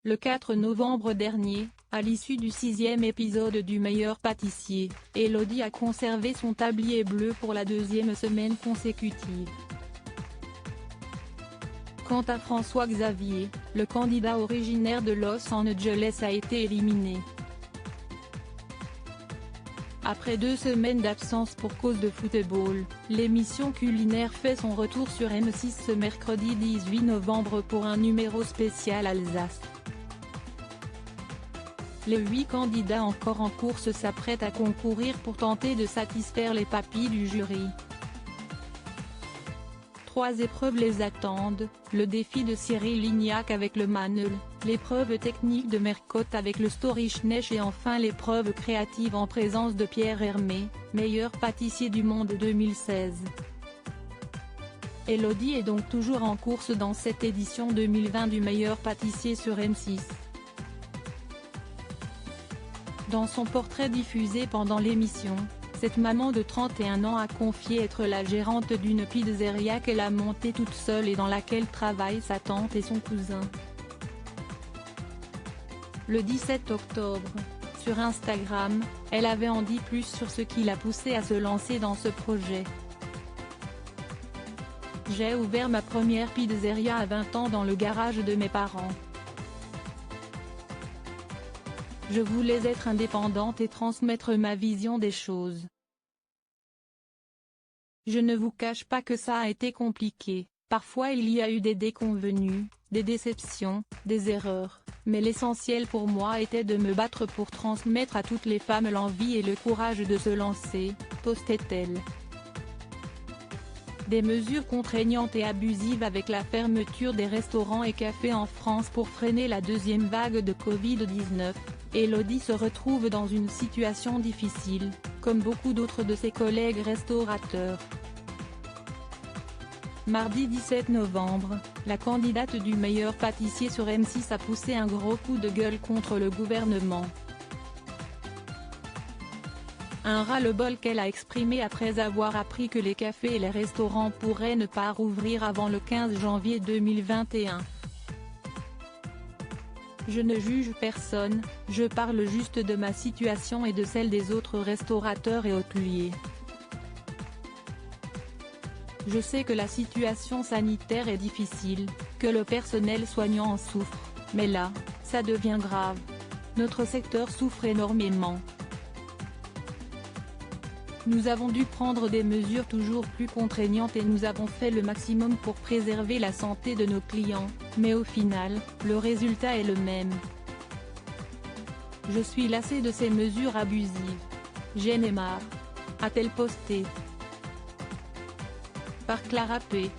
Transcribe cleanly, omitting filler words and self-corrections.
Le 4 novembre dernier, à l'issue du 6e épisode du Meilleur pâtissier, Élodie a conservé son tablier bleu pour la deuxième semaine consécutive. Quant à François Xavier, le candidat originaire de Los Angeles a été éliminé. Après 2 semaines d'absence pour cause de football, l'émission culinaire fait son retour sur M6 ce mercredi 18 novembre pour un numéro spécial Alsace. Les 8 candidats encore en course s'apprêtent à concourir pour tenter de satisfaire les papilles du jury. 3 épreuves les attendent, le défi de Cyril Lignac avec le Manel, l'épreuve technique de Mercotte avec le Storyschnech et enfin l'épreuve créative en présence de Pierre Hermé, meilleur pâtissier du monde 2016. Élodie est donc toujours en course dans cette édition 2020 du Meilleur pâtissier sur M6. Dans son portrait diffusé pendant l'émission, cette maman de 31 ans a confié être la gérante d'une pizzeria qu'elle a montée toute seule et dans laquelle travaillent sa tante et son cousin. Le 17 octobre, sur Instagram, elle avait en dit plus sur ce qui l'a poussée à se lancer dans ce projet. J'ai ouvert ma première pizzeria à 20 ans dans le garage de mes parents. Je voulais être indépendante et transmettre ma vision des choses. Je ne vous cache pas que ça a été compliqué, parfois il y a eu des déconvenues, des déceptions, des erreurs, mais l'essentiel pour moi était de me battre pour transmettre à toutes les femmes l'envie et le courage de se lancer, postait-elle. Des mesures contraignantes et abusives avec la fermeture des restaurants et cafés en France pour freiner la deuxième vague de Covid-19, Élodie se retrouve dans une situation difficile, comme beaucoup d'autres de ses collègues restaurateurs. Mardi 17 novembre, la candidate du Meilleur pâtissier sur M6 a poussé un gros coup de gueule contre le gouvernement. Un ras-le-bol qu'elle a exprimé après avoir appris que les cafés et les restaurants pourraient ne pas rouvrir avant le 15 janvier 2021. Je ne juge personne, je parle juste de ma situation et de celle des autres restaurateurs et hôteliers. Je sais que la situation sanitaire est difficile, que le personnel soignant en souffre, mais là, ça devient grave. Notre secteur souffre énormément. Nous avons dû prendre des mesures toujours plus contraignantes et nous avons fait le maximum pour préserver la santé de nos clients, mais au final, le résultat est le même. Je suis lassée de ces mesures abusives. J'en ai marre. A-t-elle posté. Par Clara P.